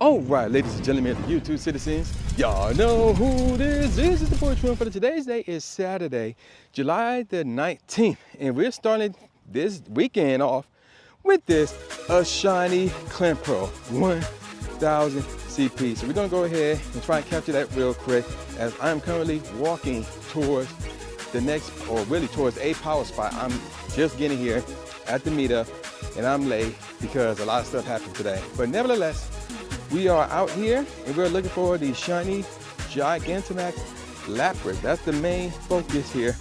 All right, ladies and gentlemen, YouTube citizens, y'all know who this is. It's the boy Twin. For today's day is Saturday, July the 19th, and we're starting this weekend off with this a Shiny Quaxly 1000 CP. So we're gonna go ahead and try and capture that real quick, as I'm currently walking towards the next, or really towards a power spot. I'm just getting here at the meetup, and I'm late because a lot of stuff happened today. But nevertheless, we are out here and we're looking for the shiny Gigantamax Lapras. That's the main focus here.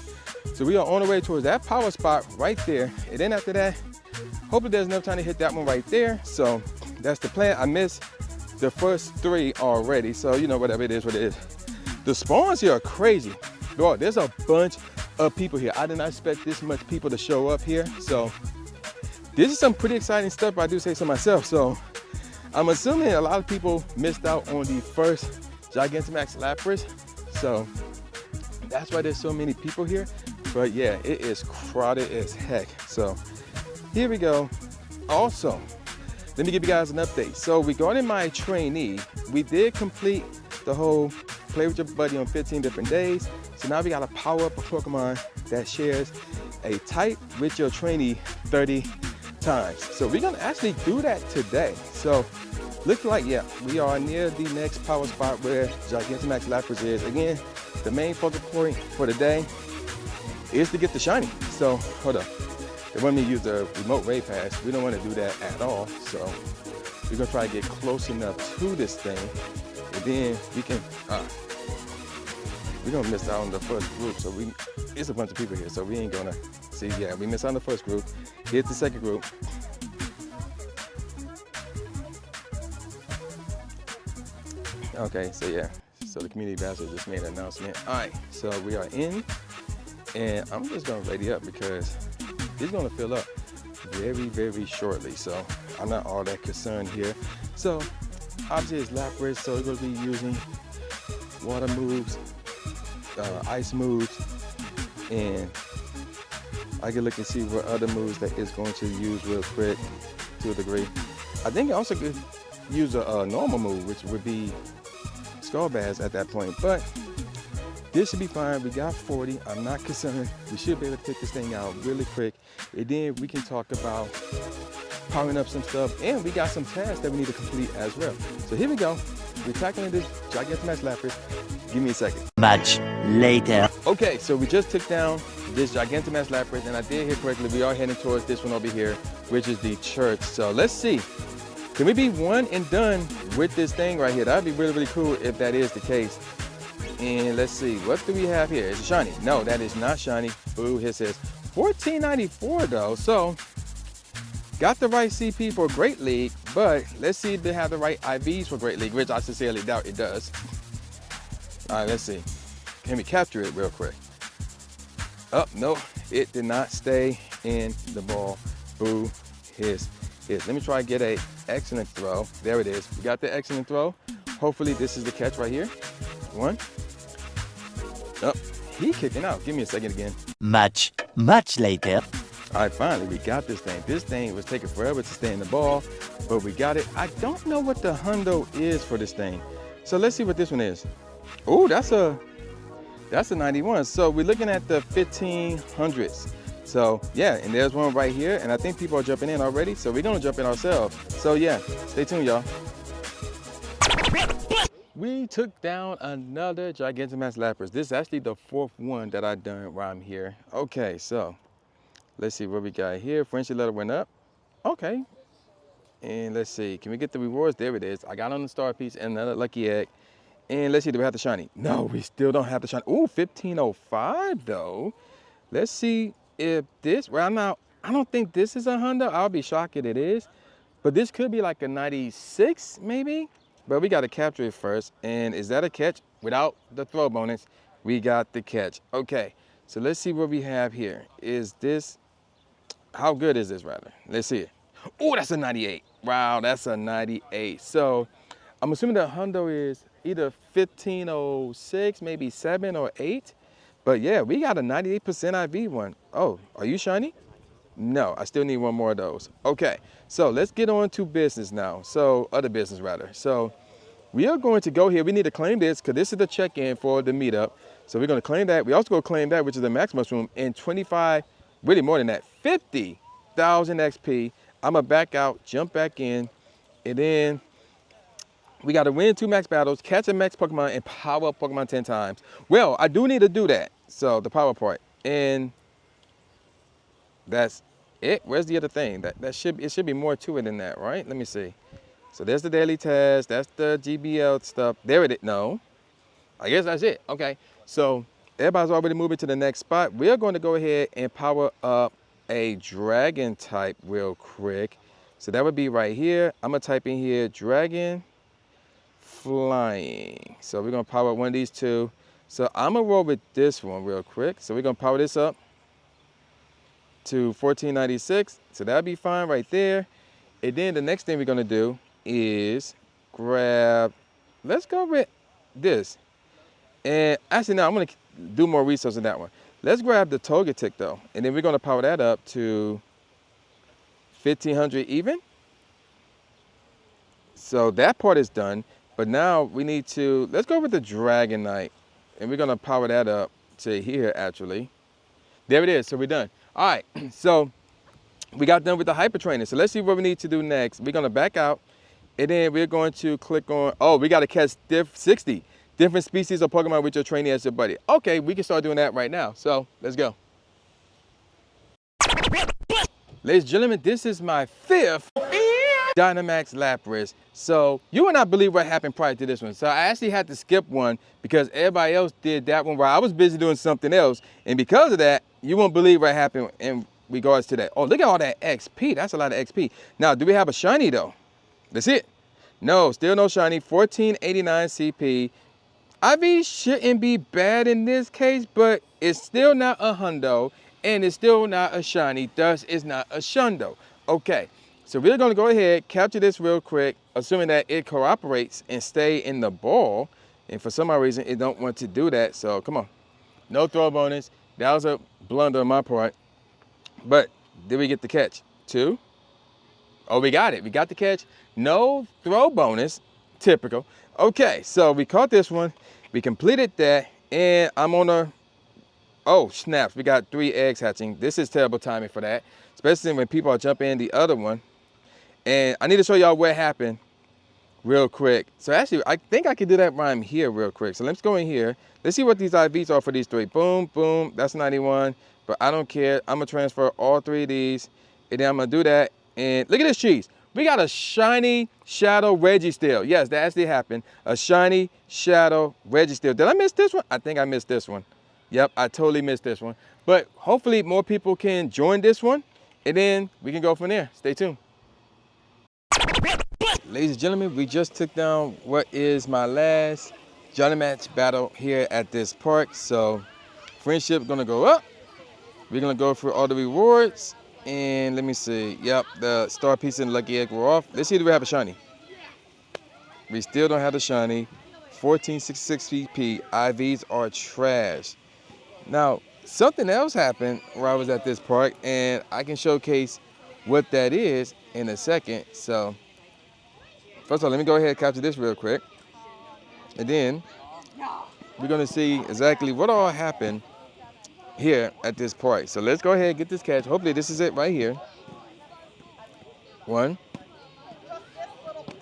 So we are on the way towards that power spot right there. And then after that, hopefully there's enough time to hit that one right there. So that's the plan. I missed the first three already. So you know, whatever it is, what it is. The spawns here are crazy. Bro, there's a bunch of people here. I did not expect this much people to show up here. So this is some pretty exciting stuff, I do say so myself. So I'm assuming a lot of people missed out on the first Gigantamax Lapras, so that's why there's so many people here. But yeah, it is crowded as heck. So here we go. Also, let me give you guys an update. So regarding my trainee, we did complete the whole play with your buddy on 15 different days. So now we got to power up a Pokemon that shares a type with your trainee 30 times. So we're gonna actually do that today. So looks like, yeah, we are near the next power spot where Gigantamax Lapras is. Again, the main focal point for the day is to get the shiny. So hold up, they want me to use the remote raid pass. We don't want to do that at all. So we're gonna try to get close enough to this thing, and then we can we're gonna miss out on the first group. So it's a bunch of people here, so we ain't gonna see. Yeah, we missed out on the first group. Hit the second group. Okay, so yeah, so the community ambassador just made an announcement. All right, so we are in, and I'm just gonna ready up because it's gonna fill up very, very shortly. So I'm not all that concerned here. So obviously it's Lapras, so we're gonna be using water moves, ice moves, and I can look and see what other moves that it's going to use real quick to a degree. I think it also could use a normal move, which would be Skullbass at that point, but this should be fine. We got 40. I'm not concerned. We should be able to take this thing out really quick, and then we can talk about powering up some stuff, and we got some tasks that we need to complete as well. So here we go. We're tackling this Gigantamax Lapras. Give me a second. Much later. Okay, so we just took down this Gigantamax Lapras, and I did hear correctly, we are heading towards this one over here, which is the church. So let's see. Can we be one and done with this thing right here? That'd be really, really cool if that is the case. And let's see, what do we have here? Is it shiny? No, that is not shiny. Boo, it says $14.94 though. So got the right CP for Great League, but let's see if they have the right IVs for Great League, which I sincerely doubt it does. All right, let's see. Can we capture it real quick? Oh, no, it did not stay in the ball. Boo, hiss. Let me try to get a excellent throw. There it is. We got the excellent throw. Hopefully this is the catch right here. One. Oh, he kicking out. Give me a second again. Much later. All right, finally we got this thing. This thing was taking forever to stay in the ball, but we got it. I don't know what the hundo is for this thing. So let's see what this one is. Oh, that's a 91. So we're looking at the 1500s. So yeah, and there's one right here, and I think people are jumping in already, so we're gonna jump in ourselves. So yeah, stay tuned, y'all. We took down another Gigantamax Lapras. This is actually the fourth one that I've done while I'm here. Okay, so let's see what we got here. Friendship letter went up. Okay, and let's see, can we get the rewards? There it is. I got on the star piece and another lucky egg. And let's see, do we have the shiny? No, we still don't have the shiny. Ooh, 1505 though. Let's see if this, well, I don't think this is a hundo. I'll be shocked if it is, but this could be like a 96 maybe, but we got to capture it first. And is that a catch? Without the throw bonus, we got the catch. Okay, so let's see what we have here. Is this, how good is this rather? Let's see it. Oh, that's a 98. Wow, that's a 98. So I'm assuming the hundo is either 1506, maybe 7 or 8. But yeah, we got a 98% IV one. Oh, are you shiny? No, I still need one more of those. Okay, so let's get on to business now. So, other business rather. So, we are going to go here. We need to claim this because this is the check-in for the meetup. So we're going to claim that. We also go claim that, which is the max mushroom, and 25, really more than that, 50,000 XP. I'm going to back out, jump back in, and then we got to win 2 max battles, catch a max Pokemon, and power up Pokemon 10 times. Well, I do need to do that. So the power part. And that's it. Where's the other thing? It should be more to it than that, right? Let me see. So there's the daily test. That's the GBL stuff. There it is. No. I guess that's it. Okay. So everybody's already moving to the next spot. We're going to go ahead and power up a dragon type real quick. So that would be right here. I'm going to type in here dragon flying. So we're going to power up one of these two. So I'm going to roll with this one real quick. So we're going to power this up to 1496. So that'll be fine right there. And then the next thing we're going to do is grab, let's go with this. And actually, no, I'm going to do more research on that one. Let's grab the Togetic though. And then we're going to power that up to 1500 even. So that part is done. But now we need to, let's go with the Dragonite. And we're going to power that up to here actually. There it is. So we're done. All right. So we got done with the hyper training. So let's see what we need to do next. We're going to back out. And then we're going to click on, oh, we got to catch 60 different species of Pokemon with your trainee as your buddy. Okay, we can start doing that right now. So let's go. Ladies and gentlemen, this is my 5th Gigantamax Lapras. So you would not believe what happened prior to this one. So I actually had to skip one because everybody else did that one while I was busy doing something else. And because of that, you won't believe what happened in regards to that. Oh, look at all that XP. That's a lot of XP. Now, do we have a shiny though? That's it. No, still no shiny. 1489 CP. IV shouldn't be bad in this case, but it's still not a hundo, and it's still not a shiny, thus it's not a shundo. Okay, so we're gonna go ahead, capture this real quick, assuming that it cooperates and stay in the ball, and for some odd reason, it don't want to do that, so come on. No throw bonus. That was a blunder on my part, but did we get the catch? 2? Oh, we got it. We got the catch. No throw bonus. Typical. Okay, so we caught this one. We completed that. And I'm on a... Oh, snaps. We got 3 eggs hatching. This is terrible timing for that. Especially when people are jumping in the other one. And I need to show y'all what happened real quick. So actually, I think I can do that rhyme here real quick. So let's go in here. Let's see what these IVs are for these 3. Boom, boom. That's 91. But I don't care. I'm going to transfer all 3 of these. And then I'm going to do that. And look at this cheese. We got a shiny shadow Registeel. Yes, that actually happened. A shiny shadow Registeel. Did I miss this one? I think I missed this one. Yep, I totally missed this one. But hopefully more people can join this one. And then we can go from there. Stay tuned. Ladies and gentlemen, we just took down what is my last Gigantamax battle here at this park. So friendship gonna go up. We're gonna go for all the rewards. And let me see. Yep, the star piece and lucky egg were off. Let's see if we have a shiny. We still don't have the shiny. 1466 CP. IVs are trash. Now, something else happened where I was at this park, and I can showcase what that is in a second. So, first of all, let me go ahead and capture this real quick. And then, we're going to see exactly what all happened here at this park. So let's go ahead and get this catch. Hopefully this is it right here. 1.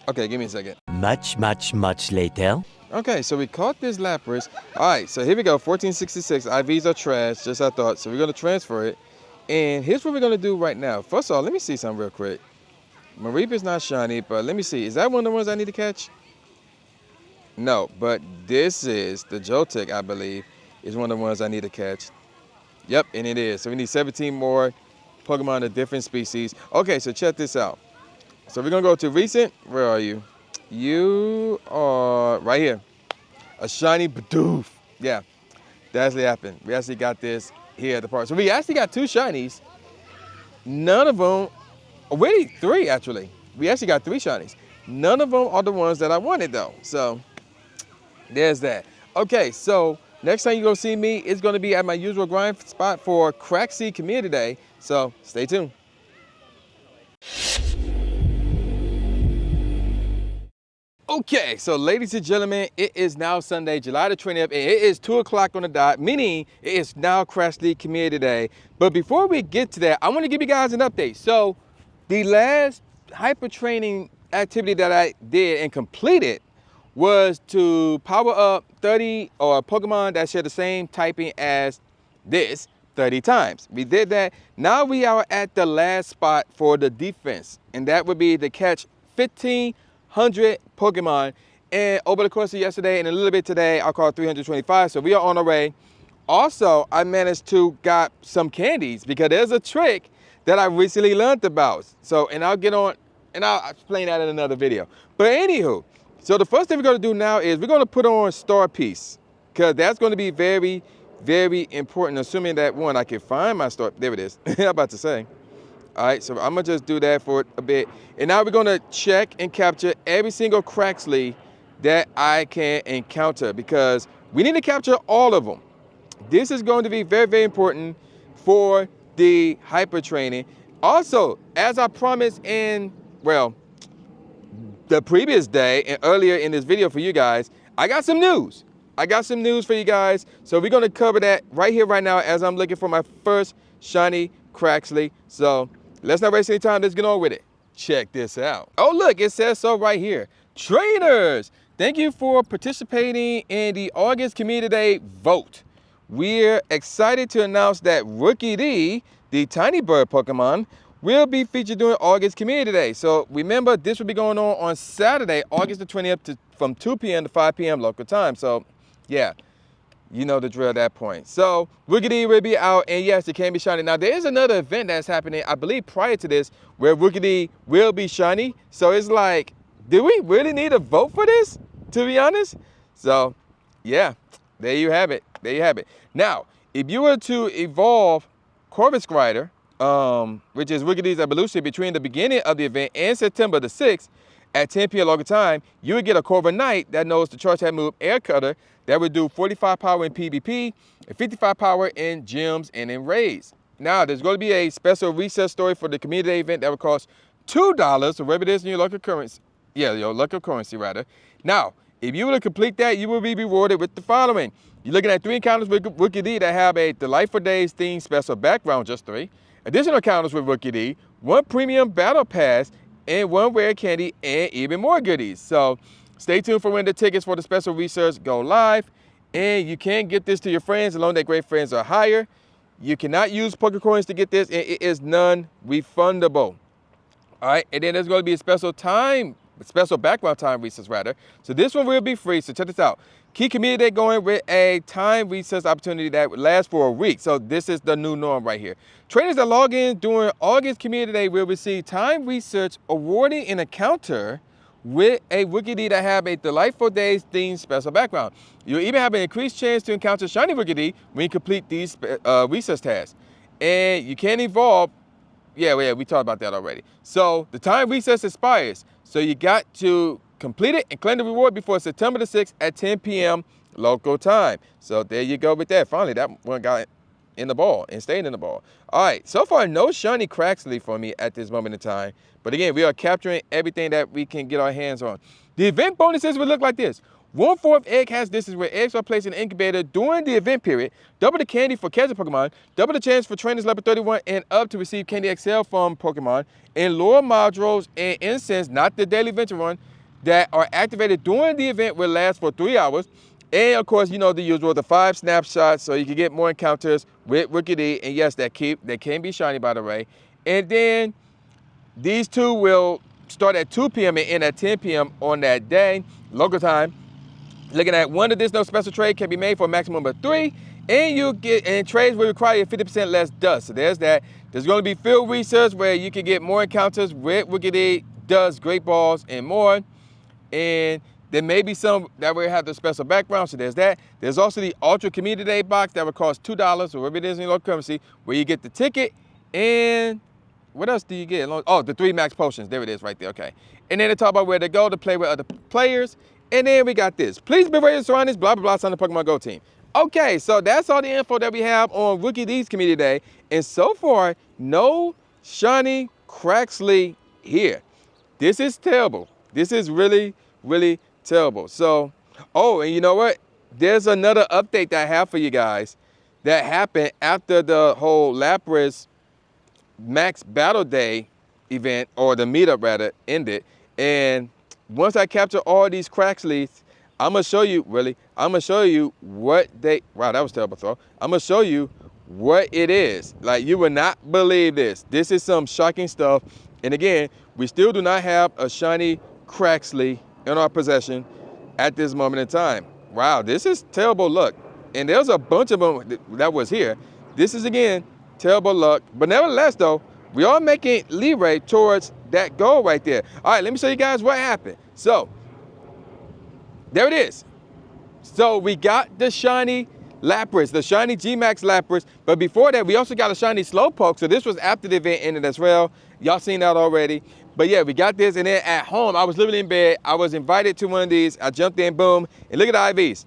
Okay, give me a second. Much later. Okay, so we caught this Lapras. All right, so here we go. 1466. IVs are trash, just I thought. So we're going to transfer it. And here's what we're going to do right now. First of all, let me see something real quick. Mareepa's not shiny, but let me see. Is that one of the ones I need to catch? No, but this is the Joltik, I believe, is one of the ones I need to catch. Yep, and it is. So we need 17 more Pokemon of different species. Okay, so check this out. So we're going to go to recent. Where are you? You are right here. A shiny Bidoof. Yeah, that actually happened. We actually got this here at the park. So we actually got 2 shinies. None of them, really 3 actually. We actually got 3 shinies. None of them are the ones that I wanted though. So there's that. Okay, so next time you're going to see me, it's going to be at my usual grind spot for Quaxly Community Day. So stay tuned. Okay, so ladies and gentlemen, it is now Sunday, July the 20th, and it is 2 o'clock on the dot, meaning it is now Quaxly Community Day. But before we get to that, I want to give you guys an update. So the last hyper training activity that I did and completed was to power up 30 or Pokemon that share the same typing as this 30 times. We did that. Now we are at the last spot for the defense, and that would be to catch 1,500 Pokemon. And over the course of yesterday and a little bit today, I caught 325. So we are on our way. Also, I managed to got some candies because there's a trick that I recently learned about. So, and I'll get on and I'll explain that in another video. But anywho, so the first thing we're going to do now is we're going to put on Star Piece, because that's going to be very, very important, assuming that, one, I can find my Star. There it is. I'm about to say. All right, so I'm going to just do that for a bit. And now we're going to check and capture every single Quaxly that I can encounter, because we need to capture all of them. This is going to be very, very important for the hyper training. Also, as I promised in, well, the previous day and earlier in this video for you guys, I got some news. I got some news for you guys. So we're going to cover that right here, right now, as I'm looking for my first Shiny Quaxly. So let's not waste any time. Let's get on with it. Check this out. Oh, look, it says so right here. Trainers, thank you for participating in the August Community Day vote. We're excited to announce that Rookidee, the tiny bird Pokemon, will be featured during August Community Day. So remember, this will be going on Saturday, August the 20th, from 2 p.m. to 5 p.m. local time. So yeah, you know the drill at that point. So Rookidee will be out, and yes, it can be shiny. Now there is another event that's happening, I believe prior to this, where Rookidee will be shiny. So it's like, do we really need a vote for this, to be honest? So yeah, there you have it. There you have it. Now, if you were to evolve Corvus Rider, which is Rookidee's evolution, between the beginning of the event and September the 6th at 10 p.m. local time, you would get a Corvus Knight that knows the charge head move Air Cutter that would do 45 power in PvP and 55 power in gyms and in raids. Now, there's going to be a special reset story for the community event that would cost $2, so whatever it is in your local currency. Yeah, your local currency, rather. Now, if you were to complete that, you will be rewarded with the following. You're looking at 3 encounters with Rookidee that have a Delightful Days themed special background, just 3. Additional encounters with Rookidee, 1 premium battle pass, and 1 rare candy, and even more goodies. So stay tuned for when the tickets for the special research go live. And you can get this to your friends, as long as their great friends are higher. You cannot use Pokecoins to get this, and it is non-refundable. All right, and then there's going to be a special background time recess, rather. So this one will be free, so check this out. Key Community Day going with a time recess opportunity that would last for a week. So this is the new norm right here. Trainers that log in during August Community Day will receive time research awarding an encounter with a Rookidee that have a Delightful Days themed special background. You'll even have an increased chance to encounter Shiny Rookidee when you complete these research tasks. And you can evolve. Yeah, we talked about that already. So the time recess expires. So you got to complete it and claim the reward before September the 6th at 10 p.m. local time. So there you go with that. Finally, that one got in the ball and stayed in the ball. All right, so far, no Shiny Quaxly for me at this moment in time. But again, we are capturing everything that we can get our hands on. The event bonuses will look like this. 1/4 egg hatch distance where eggs are placed in the incubator during the event period. Double the candy for catching Pokemon. Double the chance for trainers level 31 and up to receive Candy XL from Pokemon. And lure modules and incense, not the daily venture run, that are activated during the event will last for 3 hours. And of course, you know the usual, the 5 snapshots, so you can get more encounters with Rookidee. And yes, they can be shiny, by the way. And then these two will start at 2 p.m. and end at 10 p.m. on that day, local time. Looking at one additional special trade can be made for a maximum of 3, and trades will require 50% less dust. So there's that. There's going to be field research where you can get more encounters with Rookidee, dust, great balls, and more. And there may be some that will have the special background, so there's that. There's also the Ultra Community Day box that will cost $2, or whatever it is in your local currency, where you get the ticket, and what else do you get? Oh, the 3 max potions. There it is right there, okay. And then they talk about where to go to play with other players. And then we got this. Please be ready to surround this blah, blah, blah on the Pokemon Go team. Okay, so that's all the info that we have on Rookidee Community Day. And so far, no Shiny Quaxly here. This is terrible. This is really, really terrible. So, oh, and you know what? There's another update that I have for you guys that happened after the whole Lapras Max Battle Day event, or the meetup rather, ended. And once I capture all these Quaxlys, I'm gonna show you, I'm gonna show you what they, wow, that was a terrible throw. I'm gonna show you what it is. Like, you will not believe this. This is some shocking stuff. And again, we still do not have a Shiny Quaxly in our possession at this moment in time. Wow, this is terrible luck. And there's a bunch of them that was here. This is, again, terrible luck. But nevertheless, though, we are making leeway towards that goal right there. All right, let me show you guys what happened. So, there it is. So we got the Shiny Lapras, the Shiny GMax Lapras. But before that, we also got a Shiny Slowpoke. So this was after the event ended as well. Y'all seen that already. But yeah, we got this. And then at home, I was literally in bed. I was invited to one of these. I jumped in, boom. And look at the IVs.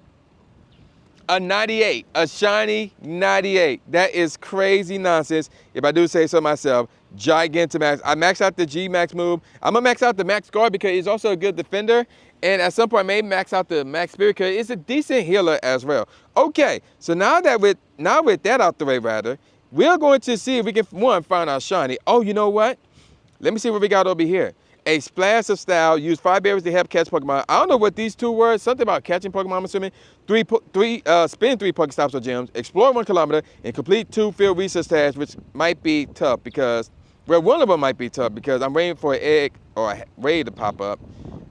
A 98, a Shiny 98. That is crazy nonsense, if I do say so myself. Gigantamax. I maxed out the G-Max move. I'm going to max out the Max Guard because he's also a good defender. And at some point, I may max out the Max Spirit because it's a decent healer as well. Okay, so now with that out the way, rather, we're going to see if we can, one, find our Shiny. Oh, you know what? Let me see what we got over here. A splash of style. Use 5 berries to help catch Pokemon. I don't know what these two were. Something about catching Pokemon, I'm assuming. Spin 3 Pokestops or gems. Explore 1 kilometer. And complete 2 field research tasks, which might be tough because, well, one of them might be tough because I'm waiting for an egg or a raid to pop up.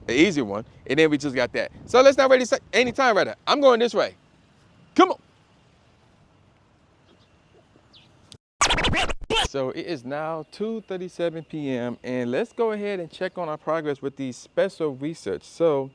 An easy one. And then we just got that. So let's not ready any time, rather. I'm going this way. Come on. So it is now 2:37 p.m. and let's go ahead and check on our progress with the special research. So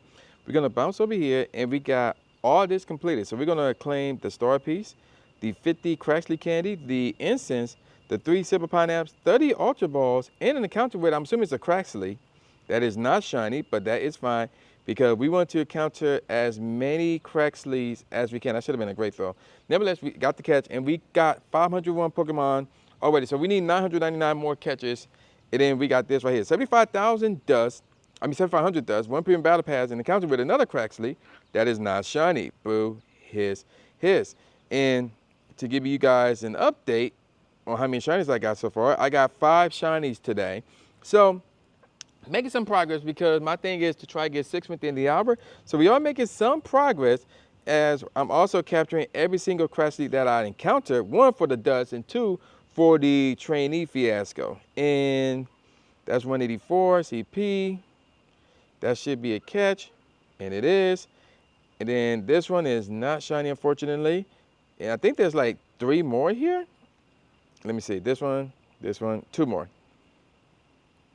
we're gonna bounce over here and we got all this completed. So we're gonna claim the star piece, the 50 Quaxly candy, the incense, the 3 silver pineapples, 30 ultra balls, and an encounter with, I'm assuming it's a Quaxly. That is not shiny, but that is fine because we want to encounter as many Quaxlys as we can. That should have been a great throw. Nevertheless, we got the catch and we got 501 Pokemon already. So we need 999 more catches. And then we got this right here. 75,000 dust. 7,500 dust. 1 premium battle pass and encounter with another Quaxly that is not shiny. Boo. Hiss. And to give you guys an update on how many shinies I got so far, I got 5 shinies today. So making some progress because my thing is to try to get 6 within the hour. So we are making some progress as I'm also capturing every single Quaxly that I encounter. 1 for the dust and 2 for the trainee fiasco. And that's 184 CP. That should be a catch, and it is. And then this one is not shiny, unfortunately. And I think there's like 3 more here. Let me see, this one, 2 more.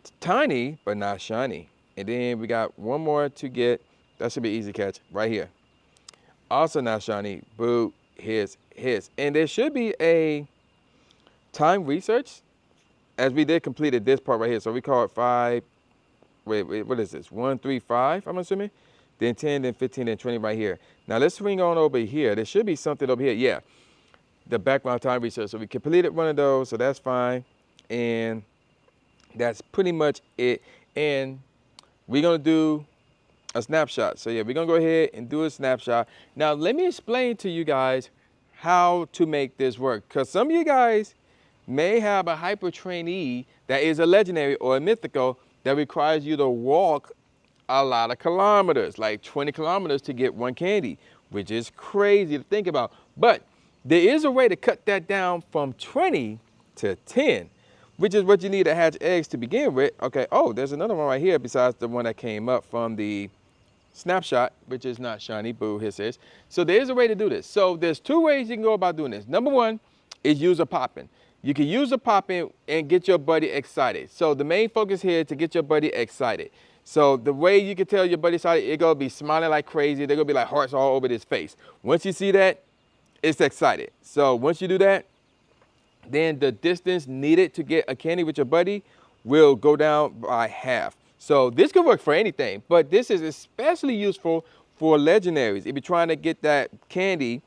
It's tiny, but not shiny. And then we got 1 more to get. That should be easy catch right here. Also not shiny, boo, hiss. And there should be a time research as we did completed this part right here. So we call it 5, wait, what is this? 1, 3, 5, I'm assuming. Then 10, then 15, then 20 right here. Now let's swing on over here. There should be something over here. Yeah, the background time research. So we completed 1 of those, so that's fine. And that's pretty much it. And we're gonna do a snapshot. So yeah, we're gonna go ahead and do a snapshot. Now let me explain to you guys how to make this work. Because some of you guys may have a hyper trainee that is a legendary or a mythical that requires you to walk a lot of kilometers, like 20 kilometers to get 1 candy, which is crazy to think about. But there is a way to cut that down from 20 to 10, which is what you need to hatch eggs to begin with. Okay, oh, there's another one right here besides the one that came up from the snapshot, which is not shiny, boo, hisses. So there is a way to do this. So there's 2 ways you can go about doing this. Number 1 is use a poppin'. You can use a poppin' and get your buddy excited. So the main focus here is to get your buddy excited. So the way you can tell your buddy excited, it's gonna be smiling like crazy. They're gonna be like hearts all over his face. Once you see that, it's excited. So once you do that, then the distance needed to get a candy with your buddy will go down by half. So this could work for anything, but this is especially useful for legendaries. If you're trying to get that candy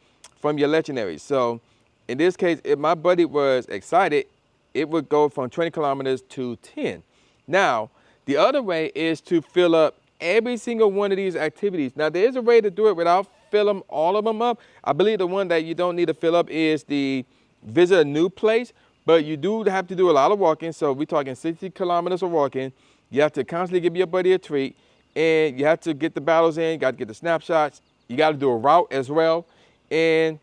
from your legendary. So in this case, if my buddy was excited, it would go from 20 kilometers to 10. Now, the other way is to fill up every single one of these activities. Now, there is a way to do it without filling all of them up. I believe the one that you don't need to fill up is the visit a new place, but you do have to do a lot of walking. So we're talking 60 kilometers of walking. You have to constantly give your buddy a treat, and you have to get the battles in. You got to get the snapshots. You got to do a route as well, and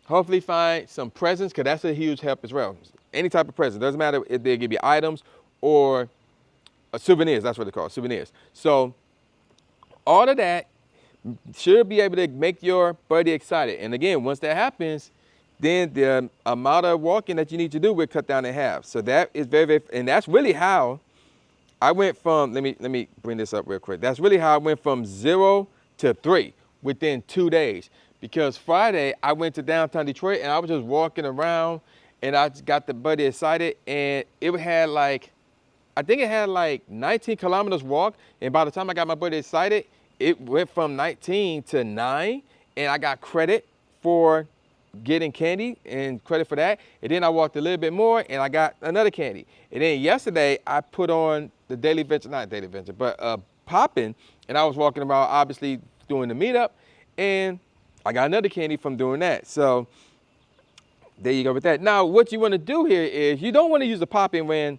hopefully find some presents, because that's a huge help as well. Any type of present, doesn't matter if they give you items or souvenirs. That's what they're called, souvenirs. So all of that should be able to make your buddy excited. And again, once that happens, then the amount of walking that you need to do will cut down in half. So that is very, and that's really how I went from, let me bring this up real quick. That's really how I went from 0 to 3 within 2 days. Because Friday, I went to downtown Detroit and I was just walking around and I just got the buddy excited, and it had like, I think it had like 19 kilometers walk. And by the time I got my buddy excited, it went from 19 to 9, and I got credit for getting candy and credit for that. And then I walked a little bit more and I got another candy. And then yesterday I put on the daily venture, not daily venture, but popping, and I was walking around obviously doing the meetup, and I got another candy from doing that. So there you go with that. Now what you want to do here is you don't want to use the popping when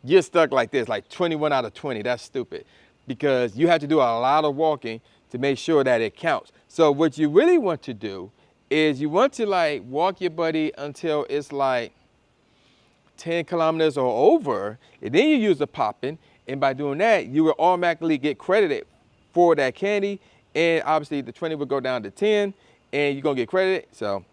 you're stuck like this, like 21 out of 20. That's stupid, because you have to do a lot of walking to make sure that it counts. So what you really want to do is you want to like walk your buddy until it's like 10 kilometers or over, and then you use the popping. And by doing that, you will automatically get credited for that candy. And obviously the 20 will go down to 10, and you're gonna get credit. So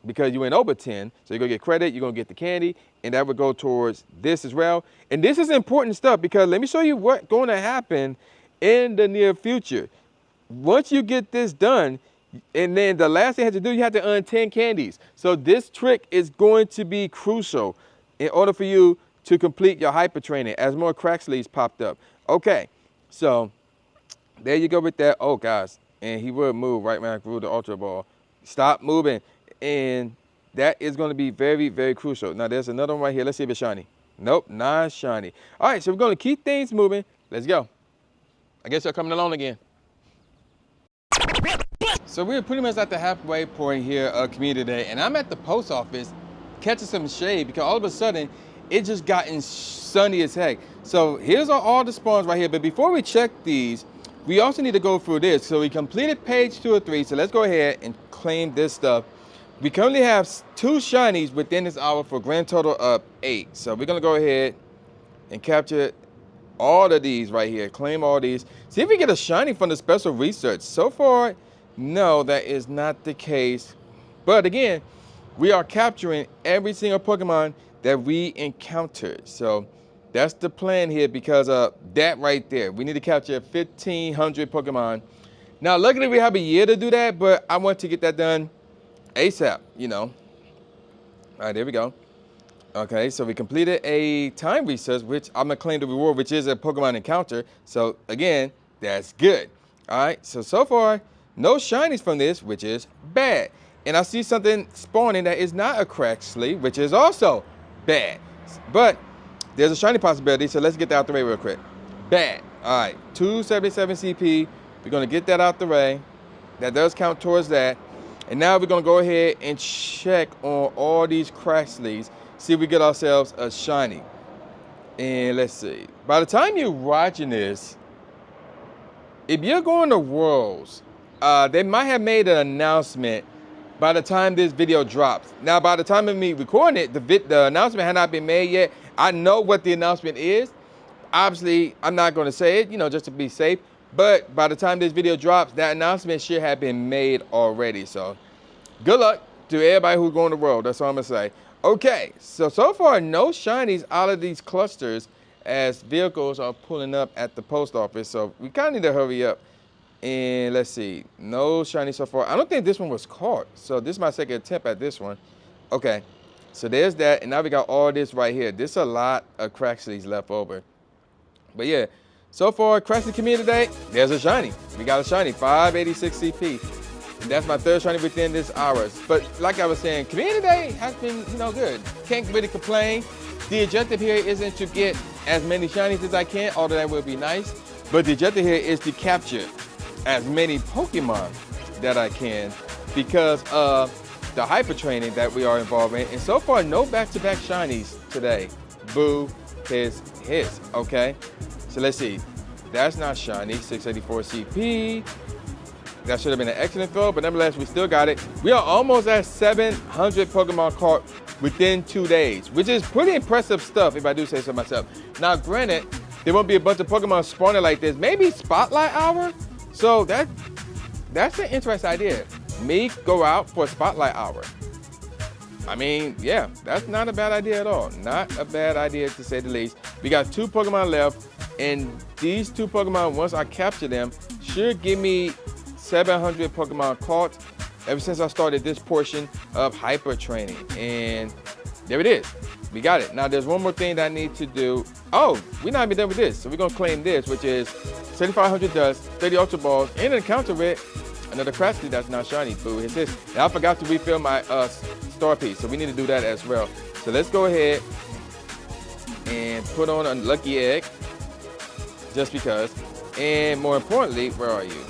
because you went over 10, so you're gonna get credit, you're gonna get the candy, and that would go towards this as well. And this is important stuff, because let me show you what's going to happen in the near future. Once you get this done, and then the last thing you have to do, you have to earn 10 candies. So this trick is going to be crucial in order for you to complete your hyper training as more Quaxlys popped up. Okay, so there you go with that. Oh guys, and he would move right when I threw the ultra ball. Stop moving. And that is going to be very, very crucial. Now there's another one right here. Let's see if it's shiny. Nope, not shiny. All right, so we're going to keep things moving. Let's go. I guess they're coming along again. So we're pretty much at the halfway point here of Community Day, and I'm at the post office catching some shade because all of a sudden it just gotten sunny as heck. So here's all the spawns right here. But before we check these, we also need to go through this. So we completed page 2 or 3. So let's go ahead and claim this stuff. We currently have 2 shinies within this hour for a grand total of 8. So we're gonna go ahead and capture all of these right here. Claim all these. See if we get a shiny from the special research. So far, no, that is not the case. But again, we are capturing every single Pokemon that we encounter. So that's the plan here, because of that right there. We need to capture 1,500 Pokemon. Now, luckily we have a year to do that, but I want to get that done ASAP, you know. All right, there we go. Okay, so we completed a time research, which I'm gonna claim the reward, which is a Pokemon encounter. So again, that's good. All right, so far, no shinies from this, which is bad. And I see something spawning that is not a Quaxly, which is also bad. But there's a shiny possibility, so let's get that out the way real quick. Bad. All right, 277 CP. We're gonna get that out the way. That does count towards that. And now we're gonna go ahead and check on all these Quaxlys, see if we get ourselves a shiny. And let's see. By the time you're watching this, if you're going to Worlds, they might have made an announcement by the time this video drops. Now, by the time of me recording it, the announcement had not been made yet. I know what the announcement is. Obviously, I'm not gonna say it, you know, just to be safe. But by the time this video drops, that announcement should have been made already. So good luck to everybody who's going to World. That's all I'm gonna say. Okay, so far no shinies out of these clusters as vehicles are pulling up at the post office. So we kind of need to hurry up. And let's see, no shiny so far. I don't think this one was caught. So this is my second attempt at this one. Okay, so there's that. And now we got all this right here. There's a lot of Quaxlys left over. But yeah, so far, Quaxly Community Day, there's a shiny. We got a shiny, 586 CP. That's my third shiny within this hour. But like I was saying, Community Day has been, good. Can't really complain. The objective here isn't to get as many shinies as I can, although that would be nice. But the objective here is to capture as many Pokemon that I can because of the hyper training that we are involved in. And so far, no back-to-back shinies today. Boo, hiss, okay? So let's see. That's not shiny, 684 CP. That should have been an excellent throw, but nevertheless, we still got it. We are almost at 700 Pokemon caught within 2 days, which is pretty impressive stuff if I do say so myself. Now, granted, there won't be a bunch of Pokemon spawning like this. Maybe Spotlight Hour? So that's an interesting idea. Me go out for a Spotlight Hour. I mean, yeah, that's not a bad idea at all. Not a bad idea to say the least. We got 2 Pokemon left, and these 2 Pokemon, once I capture them, should give me 700 Pokemon caught ever since I started this portion of hyper training. And there it is. We got it. Now there's one more thing that I need to do. Oh, we're not even done with this. So we're gonna claim this, which is 7,500 dust, 30 Ultra Balls, and an encounter with another Quaxly that's not shiny. Boo, it's this. And I forgot to refill my star piece, so we need to do that as well. So let's go ahead and put on a lucky egg, just because. And more importantly, where are you?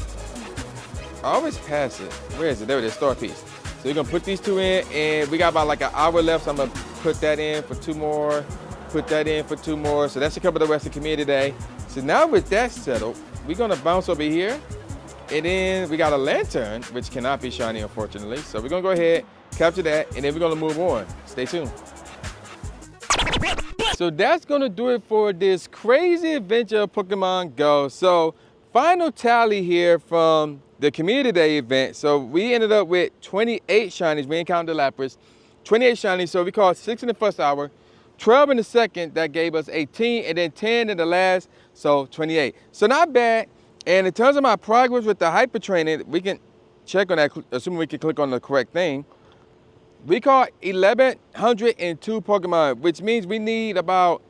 I always pass it. Where is it? There it is, star piece. So we're gonna put these 2 in, and we got about like an hour left, so I'm gonna put that in for 2 more, put that in for 2 more. So that should cover the rest of Community Day. So now with that settled, we're gonna bounce over here, and then we got a Lantern, which cannot be shiny, unfortunately. So we're gonna go ahead, capture that, and then we're gonna move on. Stay tuned. So that's gonna do it for this crazy adventure of Pokemon Go. So final tally here from the Community Day event. So we ended up with 28 shinies. We encountered the Lapras. 28 shinies, so we caught 6 in the first hour, 12 in the second, that gave us 18, and then 10 in the last, so 28. So not bad. And in terms of my progress with the hyper training, we can check on that, assuming we can click on the correct thing. We caught 1,102 Pokemon, which means we need about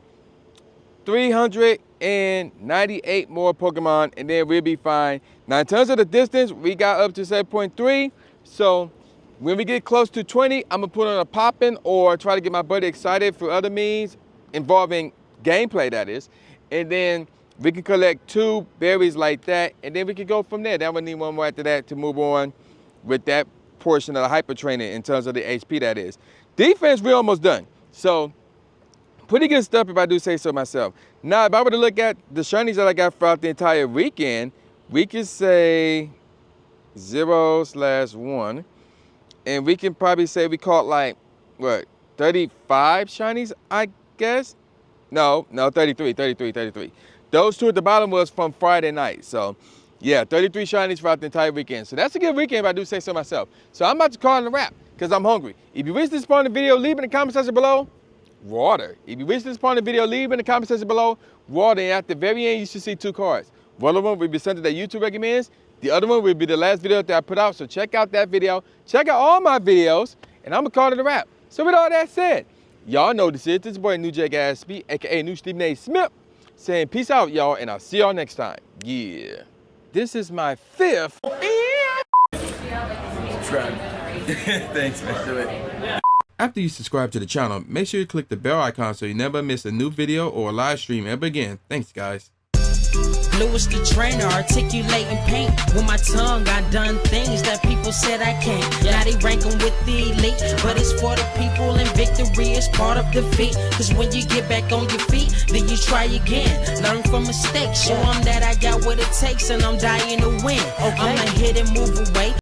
398 more Pokemon, and then we'll be fine. Now, in terms of the distance, we got up to 7.3. So when we get close to 20, I'm gonna put on a poppin' or try to get my buddy excited through other means involving gameplay, that is. And then we can collect 2 berries like that, and then we can go from there. Then we'll need 1 more after that to move on with that portion of the hyper training in terms of the HP, that is. Defense, we're almost done. So pretty good stuff if I do say so myself. Now, if I were to look at the shinies that I got throughout the entire weekend, we could say 0/1. And we can probably say we caught like, what, 35 shinies, I guess? No, 33. Those 2 at the bottom was from Friday night. So yeah, 33 shinies throughout the entire weekend. So that's a good weekend if I do say so myself. So I'm about to call it a wrap because I'm hungry. If you wish to spawn the video, leave in the comment section below. Water. If you wish to spawn the video, leave in the comment section below. Water. And at the very end, you should see 2 cards. One of them will be something that YouTube recommends. The other one will be the last video that I put out. So check out that video. Check out all my videos. And I'm going to call it a wrap. So with all that said, y'all know this is your boy New J Gatsby, a.k.a. New Stephen A. Smith, saying peace out, y'all. And I'll see y'all next time. Yeah. This is my 5th. Subscribe. Thanks, man. Do it. After you subscribe to the channel, make sure you click the bell icon so you never miss a new video or a live stream ever again. Thanks, guys. Lewis the trainer, articulating paint. With my tongue, I done things that people said I can't. Now they rank 'em with the elite, but it's for the people, and victory is part of defeat. Cause when you get back on your feet, then you try again. Learn from mistakes, show 'em that I got what it takes, and I'm dying to win. I'ma hit and move away.